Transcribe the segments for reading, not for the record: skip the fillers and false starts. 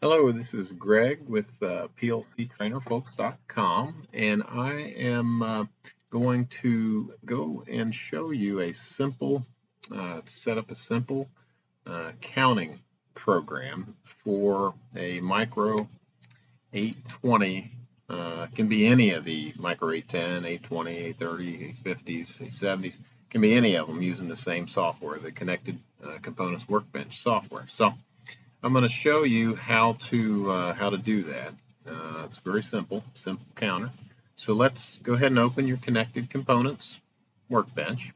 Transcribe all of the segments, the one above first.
Hello, this is Greg with PLCTrainerFolks.com, and I am going to go and show you a simple, set up a simple counting program for a Micro 820. Can be any of the Micro 810, 820, 830, 850s, 870s. Can be any of them using the same software, the Connected Components Workbench software. So I'm going to show you how to do that. It's very simple counter. So let's go ahead and open your Connected Components Workbench.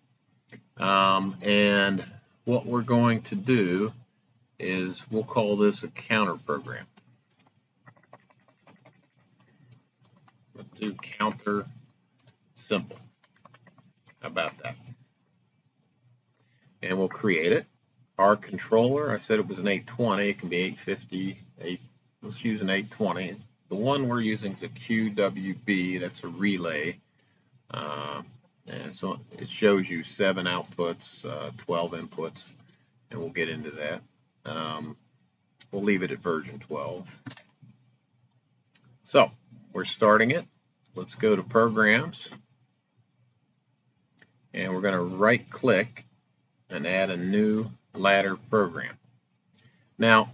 And what we're going to do is we'll call this a counter program. Let's do counter simple. How about that? And we'll create it. Our controller, I said it was an 820, it can be 850, let's use an 820. The one we're using is a QWB, that's a relay. And so it shows you 7 outputs, 12 inputs, and we'll get into that. We'll leave it at version 12. So we're starting it. Let's go to Programs, and we're going to right click and add a new ladder program. Now,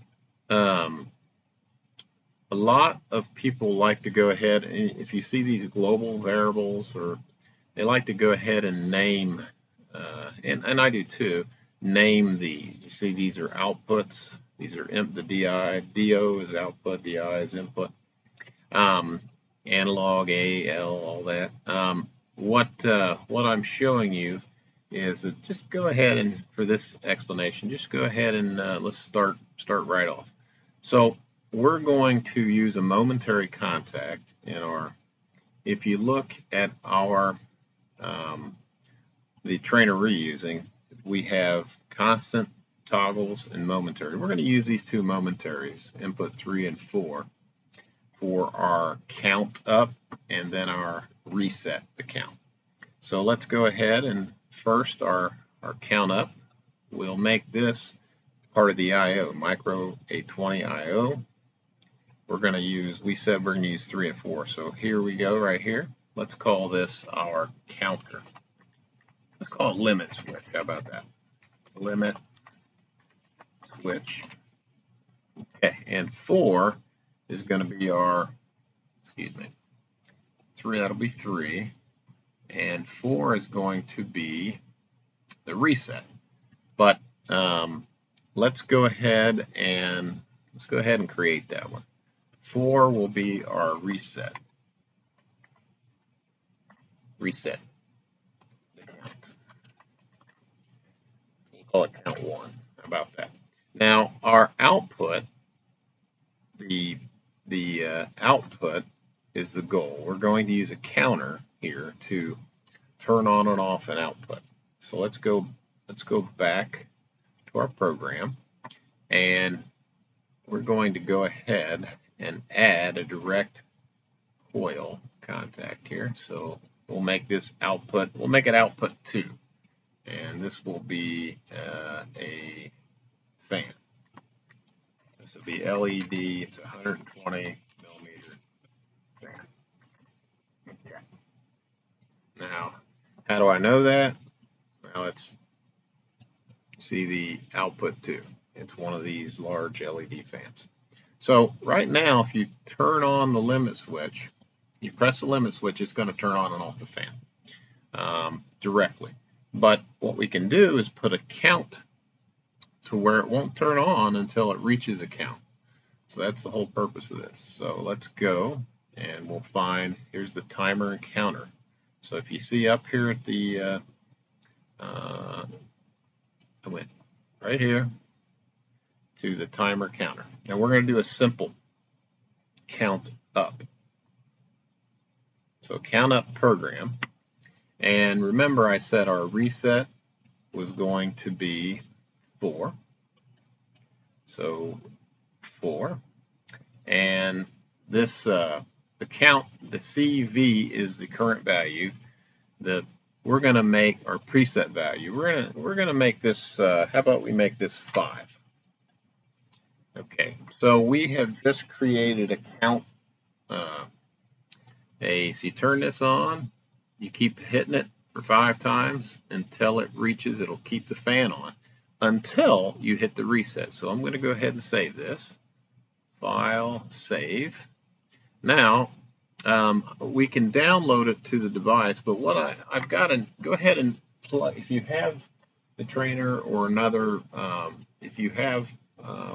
a lot of people like to go ahead, and if you see these global variables, or they like to go ahead and name, and I do too, name these. You see these are outputs, these are the DI, DO is output, DI is input, analog, A, L, all that. What I'm showing you is that just go ahead and, for this explanation, just go ahead and let's start right off. So we're going to use a momentary contact in our, if you look at our, the trainer we're using, we have constant, toggles, and momentary. We're going to use these two momentaries, input 3 and 4, for our count up and then our reset the count. So let's go ahead and first our count up, we'll make this part of the I/O, Micro 820 I/O. We're going to use, we said we're going to use 3 and 4. So here we go right here. Let's call this our counter. Let's call it limit switch. How about that? Limit switch. Okay, and 4 is going to be our, 3, that'll be 3. And 4 is going to be the reset. But let's go ahead and create that one. 4 will be our reset. Reset. We'll call it count 1. How about that? Now our output, the output is the goal. We're going to use a counter here to turn on and off an output. So let's go back to our program, and we're going to go ahead and add a direct coil contact here. So we'll make this output, we'll make it output 2, and this will be a fan. This will be LED, it's 120 millimeter fan. Okay. Now, how do I know that? Well, let's see the output 2. It's one of these large LED fans. So right now, if you turn on the limit switch, you press the limit switch, it's going to turn on and off the fan directly. But what we can do is put a count to where it won't turn on until it reaches a count. So that's the whole purpose of this. So let's go, and we'll find, here's the timer and counter. So if you see up here at the, I went right here to the timer counter. Now we're going to do a simple count up. So count up program. And remember I said our reset was going to be 4. So 4. And this, the count, the CV is the current value. We're going to make our preset value. We're going to make this, how about we make this 5? Okay, so we have just created a count. So you turn this on, you keep hitting it for 5 times until it reaches, it'll keep the fan on until you hit the reset. So I'm going to go ahead and save this. File, save. Now, we can download it to the device, but what I've got to go ahead and plug, if you have the trainer or another, if you have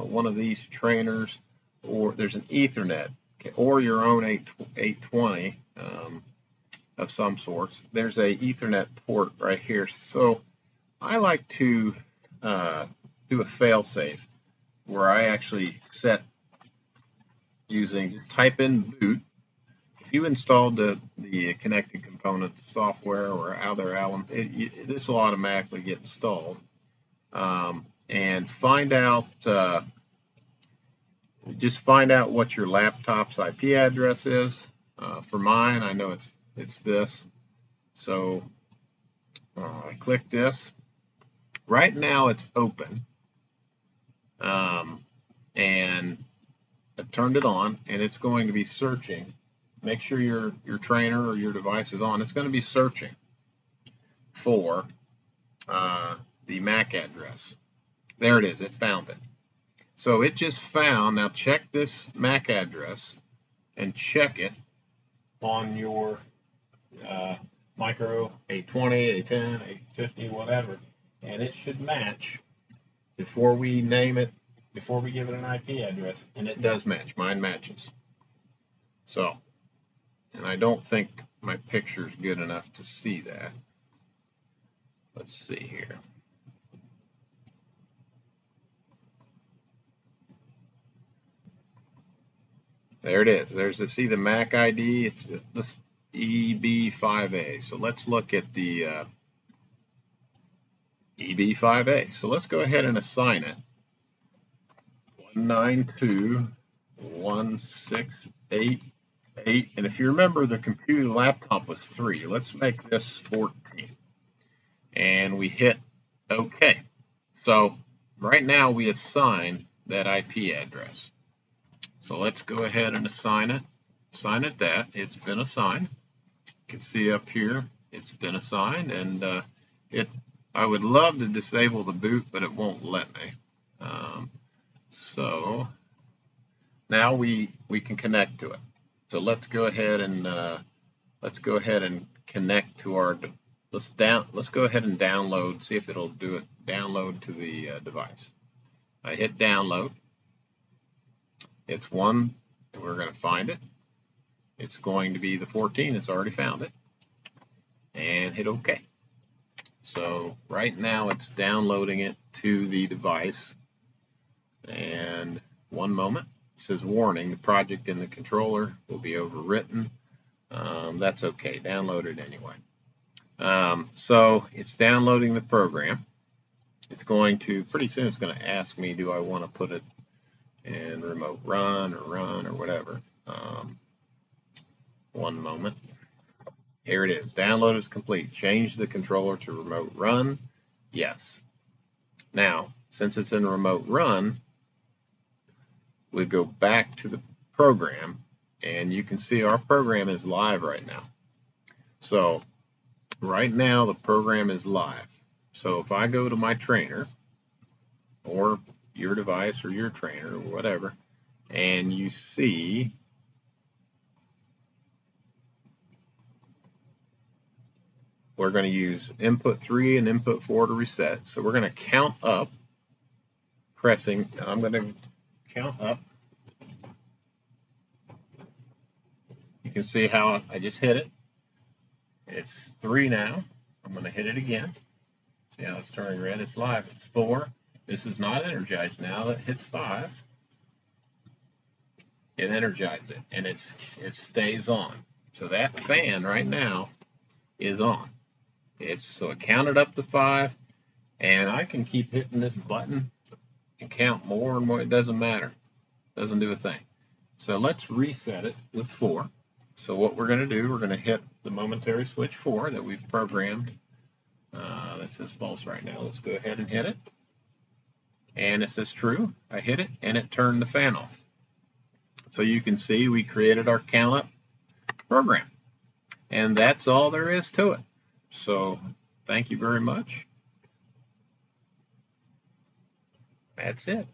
one of these trainers, or there's an Ethernet, or your own 820 of some sorts, there's a Ethernet port right here. So I like to do a fail-safe where I actually set using, type in boot. If you installed the connected component software or other Allen, this will automatically get installed. And find out, just find out what your laptop's IP address is. For mine, I know it's this. So I click this. Right now it's open. And I've turned it on, and it's going to be searching. Make sure your trainer or your device is on. It's going to be searching for the MAC address. There it is. It found it. So it just found. Now check this MAC address and check it on your Micro 820, 810, 850, whatever, and it should match before we name it, before we give it an IP address, and it does match. Mine matches. So, and I don't think my picture is good enough to see that. Let's see here. There it is. See the MAC ID? It's this EB5A. So let's look at the EB5A. So let's go ahead and assign it. 192.168.8. And if you remember, the computer laptop was 3. Let's make this 14. And we hit OK. So right now we assign that IP address. So let's go ahead and assign it. Assign it that. It's been assigned. You can see up here it's been assigned, and I would love to disable the boot, but it won't let me. So now we can connect to it. So let's go ahead and connect to our. Let's go ahead and download. See if it'll do it. Download to the device. I hit download. It's one, and we're going to find it. It's going to be the 14. It's already found it. And hit OK. So right now it's downloading it to the device. And one moment. It says warning, the project in the controller will be overwritten. That's okay. Download it anyway. So it's downloading the program. It's going to, pretty soon it's going to ask me, do I want to put it in remote run or whatever. One moment. Here it is. Download is complete. Change the controller to remote run. Yes. Now, since it's in remote run, we go back to the program, and you can see our program is live right now. So right now the program is live. So if I go to my trainer, or your device or your trainer or whatever, and you see we're going to use input 3 and input 4 to reset. So we're going to count up, pressing, I'm going to count up. You can see how I just hit it. It's 3 now. I'm going to hit it again. See how it's turning red? It's live. It's 4. This is not energized now. It hits 5. It energized it, and it stays on. So that fan right now is on. So it counted up to 5, and I can keep hitting this button and count more and more. It doesn't matter. It doesn't do a thing. So let's reset it with 4. So what we're going to do, we're going to hit the momentary switch 4 that we've programmed. This is false right now. Let's go ahead and hit it. and it says true. I hit it and it turned the fan off. So you can see we created our COUNTUP program, and that's all there is to it. So thank you very much. That's it.